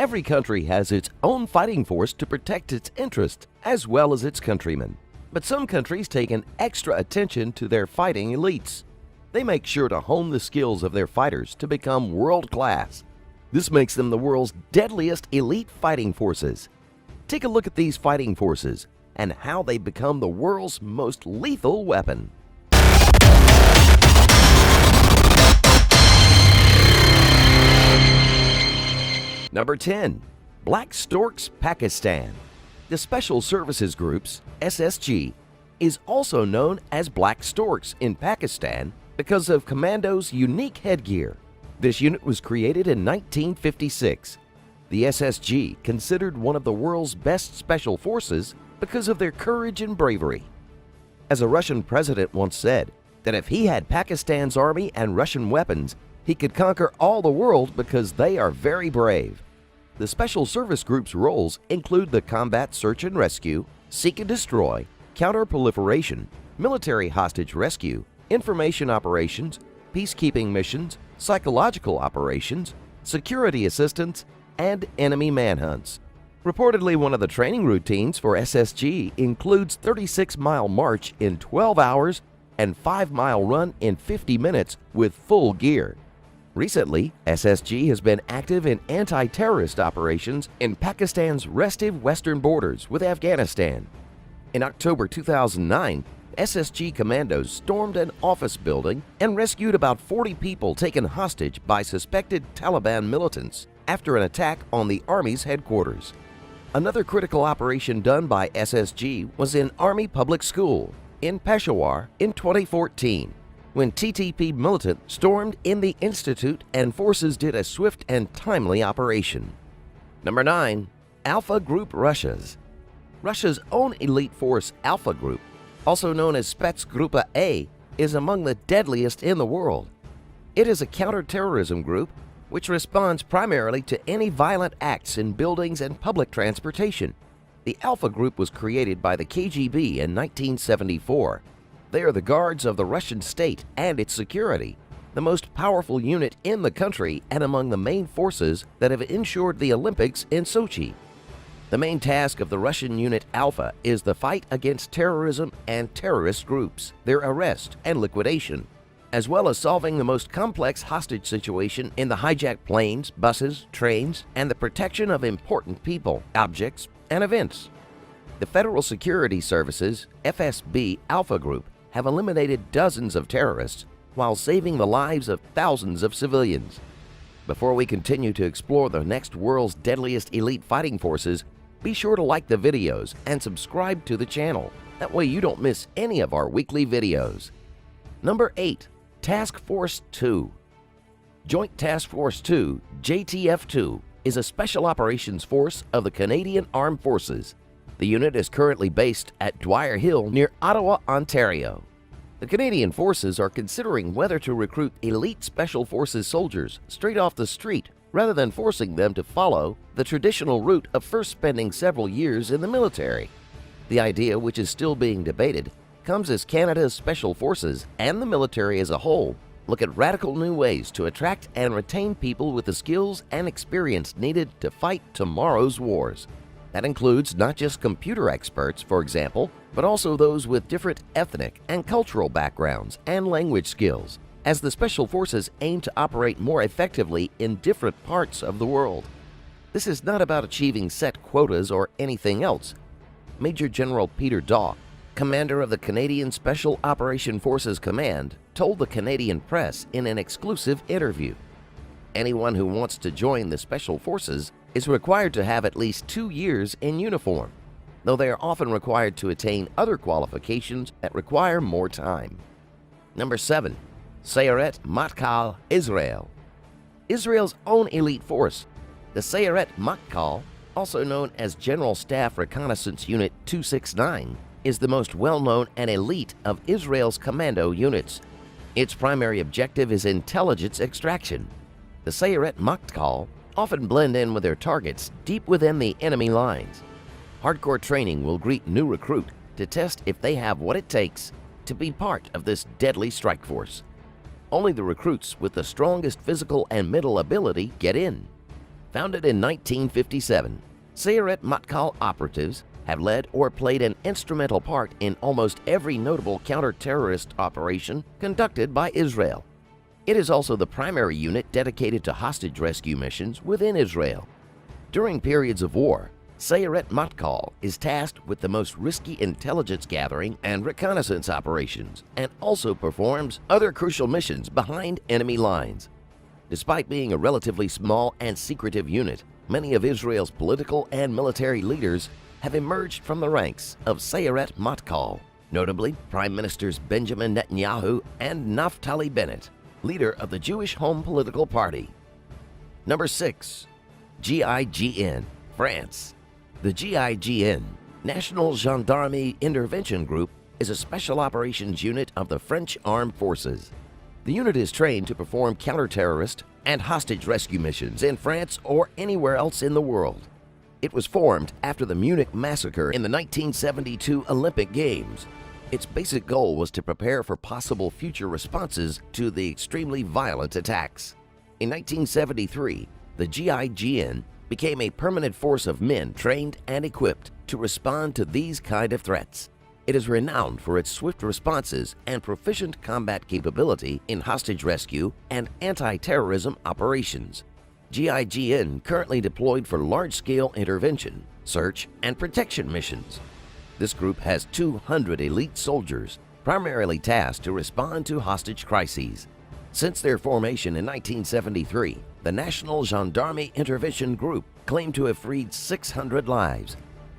Every country has its own fighting force to protect its interests as well as its countrymen. But some countries take an extra attention to their fighting elites. They make sure to hone the skills of their fighters to become world class. This makes them the world's deadliest elite fighting forces. Take a look at these fighting forces and how they become the world's most lethal weapon. Number 10. Black Storks, Pakistan. The Special Services Group's SSG is also known as Black Storks in Pakistan because of Commando's unique headgear. This unit was created in 1956. The SSG, considered one of the world's best special forces because of their courage and bravery. As a Russian president once said, that if he had Pakistan's army and Russian weapons, he could conquer all the world because they are very brave. The Special Service Group's roles include the combat search and rescue, seek and destroy, counter-proliferation, military hostage rescue, information operations, peacekeeping missions, psychological operations, security assistance, and enemy manhunts. Reportedly, one of the training routines for SSG includes 36-mile march in 12 hours and 5-mile run in 50 minutes with full gear. Recently, SSG has been active in anti-terrorist operations in Pakistan's restive western borders with Afghanistan. In October 2009, SSG commandos stormed an office building and rescued about 40 people taken hostage by suspected Taliban militants after an attack on the Army's headquarters. Another critical operation done by SSG was in Army Public School in Peshawar in 2014, when TTP militant stormed in the institute and forces did a swift and timely operation. Number 9. Alpha Group Russia's. Russia's own elite force, Alpha Group, also known as Spetsgruppe A, is among the deadliest in the world. It is a counter-terrorism group which responds primarily to any violent acts in buildings and public transportation. The Alpha Group was created by the KGB in 1974. They are the guards of the Russian state and its security, the most powerful unit in the country and among the main forces that have ensured the Olympics in Sochi. The main task of the Russian unit Alpha is the fight against terrorism and terrorist groups, their arrest and liquidation, as well as solving the most complex hostage situation in the hijacked planes, buses, trains, and the protection of important people, objects, and events. The Federal Security Services, FSB Alpha Group, have eliminated dozens of terrorists while saving the lives of thousands of civilians. Before we continue to explore the next world's deadliest elite fighting forces, be sure to like the videos and subscribe to the channel. That way you don't miss any of our weekly videos. Number 8. Task Force 2. Joint Task Force 2, JTF-2, is a special operations force of the Canadian Armed Forces. The unit is currently based at Dwyer Hill near Ottawa, Ontario. The Canadian Forces are considering whether to recruit elite Special Forces soldiers straight off the street rather than forcing them to follow the traditional route of first spending several years in the military. The idea, which is still being debated, comes as Canada's Special Forces and the military as a whole look at radical new ways to attract and retain people with the skills and experience needed to fight tomorrow's wars. That includes not just computer experts, for example, but also those with different ethnic and cultural backgrounds and language skills, as the Special Forces aim to operate more effectively in different parts of the world. This is not about achieving set quotas or anything else. Major General Peter Daw, commander of the Canadian Special Operation Forces Command, told the Canadian press in an exclusive interview, "Anyone who wants to join the Special Forces is required to have at least 2 years in uniform, though they are often required to attain other qualifications that require more time." Number 7. Sayeret Matkal, Israel. Israel's own elite force, the Sayeret Matkal, also known as General Staff Reconnaissance Unit 269, is the most well-known and elite of Israel's commando units. Its primary objective is intelligence extraction. The Sayeret Matkal often blend in with their targets deep within the enemy lines. Hardcore training will greet new recruit to test if they have what it takes to be part of this deadly strike force. Only the recruits with the strongest physical and mental ability get in. Founded in 1957, Sayeret Matkal operatives have led or played an instrumental part in almost every notable counter-terrorist operation conducted by Israel. It is also the primary unit dedicated to hostage rescue missions within Israel. During periods of war, Sayeret Matkal is tasked with the most risky intelligence gathering and reconnaissance operations, and also performs other crucial missions behind enemy lines. Despite being a relatively small and secretive unit, many of Israel's political and military leaders have emerged from the ranks of Sayeret Matkal, notably Prime Ministers Benjamin Netanyahu and Naftali Bennett, leader of the Jewish Home Political Party. Number 6. GIGN, France. The GIGN, National Gendarmerie Intervention Group, is a special operations unit of the French Armed Forces. The unit is trained to perform counter-terrorist and hostage rescue missions in France or anywhere else in the world. It was formed after the Munich massacre in the 1972 Olympic Games. Its basic goal was to prepare for possible future responses to the extremely violent attacks. In 1973, the GIGN became a permanent force of men trained and equipped to respond to these kind of threats. It is renowned for its swift responses and proficient combat capability in hostage rescue and anti-terrorism operations. GIGN currently deployed for large-scale intervention, search, and protection missions. This group has 200 elite soldiers, primarily tasked to respond to hostage crises. Since their formation in 1973, the National Gendarmerie Intervention Group claimed to have freed 600 lives.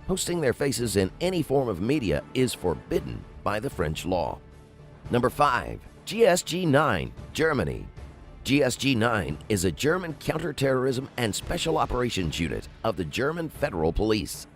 Posting their faces in any form of media is forbidden by the French law. Number 5. GSG-9, Germany. GSG-9 is a German counterterrorism and special operations unit of the German Federal Police.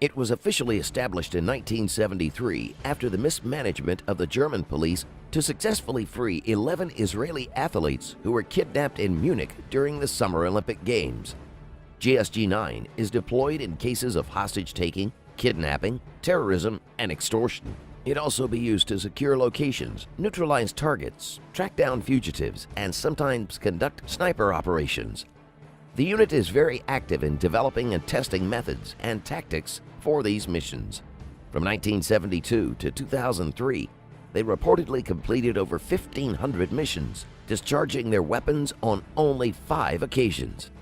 It was officially established in 1973 after the mismanagement of the German police to successfully free 11 Israeli athletes who were kidnapped in Munich during the Summer Olympic Games. GSG-9 is deployed in cases of hostage-taking, kidnapping, terrorism, and extortion. It also be used to secure locations, neutralize targets, track down fugitives, and sometimes conduct sniper operations. The unit is very active in developing and testing methods and tactics for these missions. From 1972 to 2003, they reportedly completed over 1,500 missions, discharging their weapons on only 5 occasions.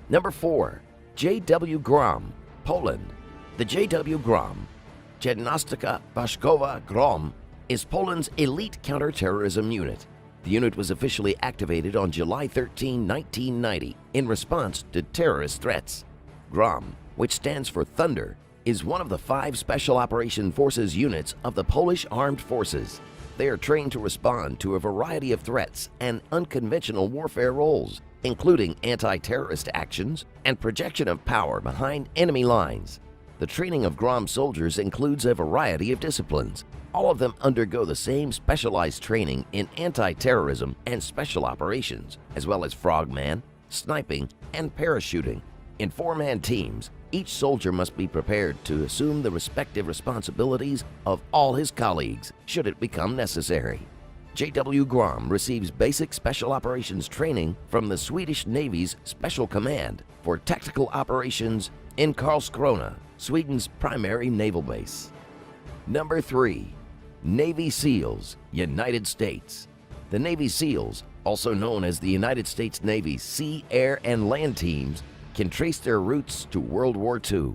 Number 4. JW Grom, Poland. The JW Grom, Jednostka Wojskowa Grom, is Poland's elite counterterrorism unit. The unit was officially activated on July 13, 1990, in response to terrorist threats. Grom, which stands for Thunder, is one of the 5 Special Operation Forces units of the Polish Armed Forces. They are trained to respond to a variety of threats and unconventional warfare roles, including anti-terrorist actions and projection of power behind enemy lines. The training of Grom soldiers includes a variety of disciplines. All of them undergo the same specialized training in anti-terrorism and special operations, as well as frogman, sniping, and parachuting. In 4-man teams, each soldier must be prepared to assume the respective responsibilities of all his colleagues, should it become necessary. JW Grom receives basic special operations training from the Swedish Navy's Special Command for tactical operations in Karlskrona, Sweden's primary naval base. Number 3. Navy SEALs, United States. The Navy SEALs, also known as the United States Navy's Sea, Air, and Land Teams, can trace their roots to World War II.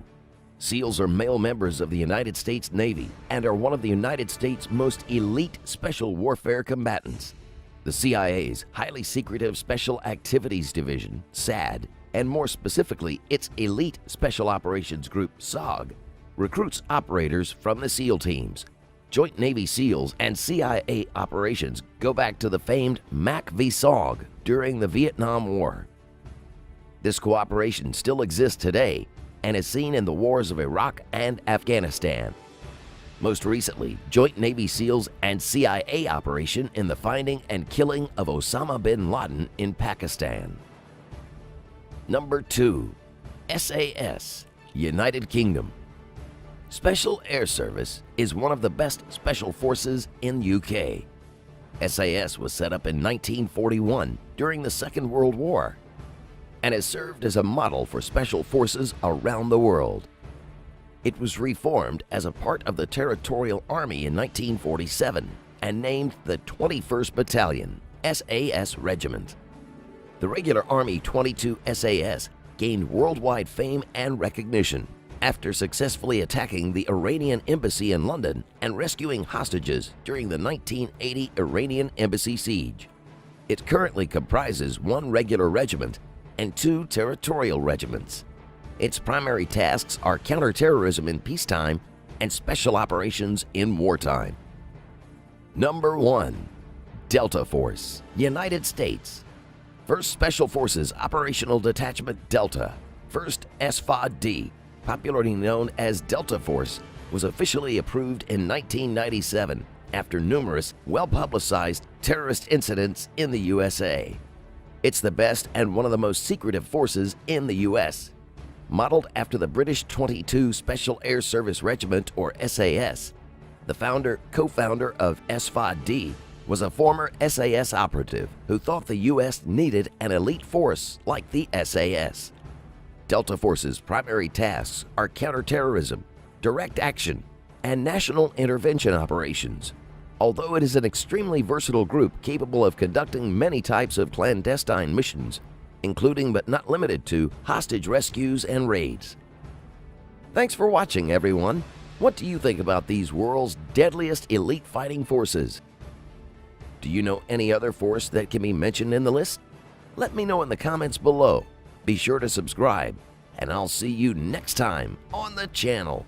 SEALs are male members of the United States Navy and are one of the United States' most elite special warfare combatants. The CIA's Highly Secretive Special Activities Division, SAD, and more specifically its Elite Special Operations Group, SOG, recruits operators from the SEAL teams. Joint Navy SEALs and CIA operations go back to the famed MAC v SOG during the Vietnam War. This cooperation still exists today and is seen in the wars of Iraq and Afghanistan. Most recently, Joint Navy SEALs and CIA operation in the finding and killing of Osama bin Laden in Pakistan. Number 2. SAS, United Kingdom. Special Air Service is one of the best special forces in UK. SAS was set up in 1941 during the Second World War. and has served as a model for special forces around the world. It was reformed as a part of the Territorial Army in 1947 and named the 21st Battalion, SAS Regiment. The regular Army 22 SAS gained worldwide fame and recognition after successfully attacking the Iranian embassy in London and rescuing hostages during the 1980 Iranian embassy siege. It currently comprises 1 regular regiment and 2 territorial regiments. Its primary tasks are counterterrorism in peacetime and special operations in wartime. Number 1. Delta Force, United States. 1st Special Forces Operational Detachment Delta, 1st SFOD-D, popularly known as Delta Force, was officially approved in 1997 after numerous well-publicized terrorist incidents in the USA. It's the best and one of the most secretive forces in the U.S. Modeled after the British 22 Special Air Service Regiment, or SAS, the co-founder of SFOD-D was a former SAS operative who thought the U.S. needed an elite force like the SAS. Delta Force's primary tasks are counterterrorism, direct action, and national intervention operations. Although it is an extremely versatile group capable of conducting many types of clandestine missions, including but not limited to hostage rescues and raids. Thanks for watching, everyone. What do you think about these world's deadliest elite fighting forces? Do you know any other force that can be mentioned in the list? Let me know in the comments below. Be sure to subscribe, and I'll see you next time on the channel.